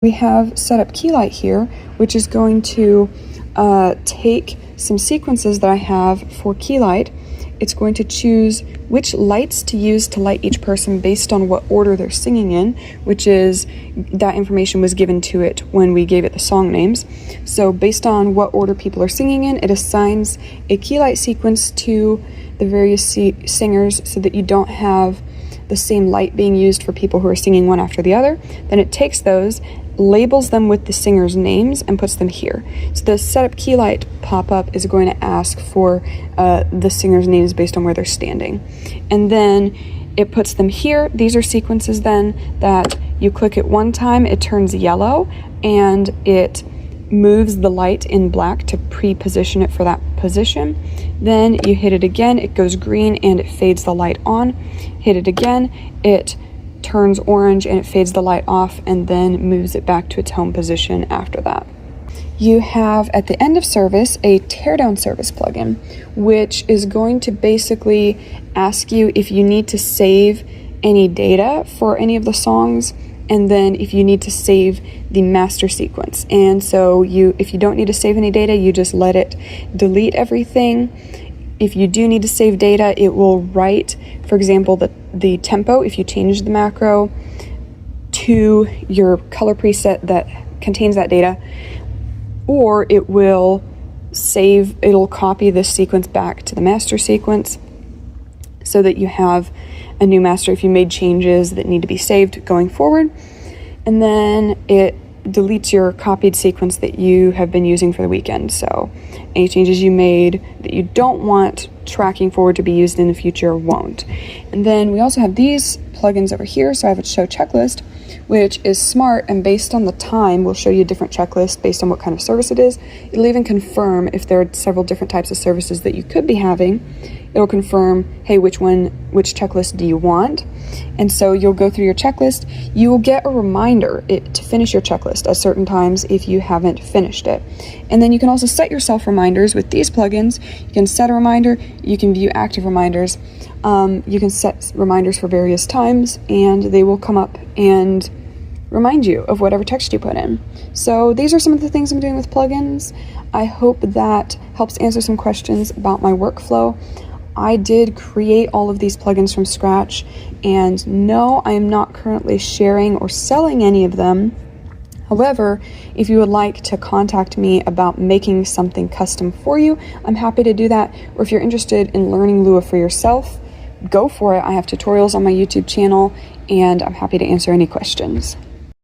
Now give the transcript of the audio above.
We have set up Keylight here, which is going to take some sequences that I have for Keylight. It's going to choose which lights to use to light each person based on what order they're singing in, which is, that information was given to it when we gave it the song names. So based on what order people are singing in, it assigns a Keylight sequence to the various singers so that you don't have the same light being used for people who are singing one after the other. Then it takes those, labels them with the singers' names, and puts them here. So the setup Keylight pop-up is going to ask for the singers' names based on where they're standing. And then it puts them here. These are sequences then that you click it one time, it turns yellow, and it moves the light in black to pre-position it for that position. Then you hit it again, it goes green and it fades the light on. Hit it again, it turns orange and it fades the light off, and then moves it back to its home position after that. You have at the end of service a teardown service plugin, which is going to basically ask you if you need to save any data for any of the songs, and then if you need to save the master sequence. And so if you don't need to save any data, you just let it delete everything. If you do need to save data, it will write, for example, the tempo, if you change the macro, to your color preset that contains that data, or it will it'll copy this sequence back to the master sequence so that you have a new master if you made changes that need to be saved going forward. And then it deletes your copied sequence that you have been using for the weekend. So any changes you made that you don't want tracking forward to be used in the future won't. And then we also have these plugins over here. So I have a show checklist, which is smart, and based on the time will show you a different checklist based on what kind of service it is. It'll even confirm if there are several different types of services that you could be having. It'll confirm, hey, which checklist do you want? And so you'll go through your checklist. You will get a reminder to finish your checklist at certain times if you haven't finished it. And then you can also set yourself reminders with these plugins. You can set a reminder, you can view active reminders. You can set reminders for various times, and they will come up and remind you of whatever text you put in. So these are some of the things I'm doing with plugins. I hope that helps answer some questions about my workflow. I did create all of these plugins from scratch, and no, I am not currently sharing or selling any of them. However, if you would like to contact me about making something custom for you, I'm happy to do that. Or if you're interested in learning Lua for yourself, go for it. I have tutorials on my YouTube channel, and I'm happy to answer any questions.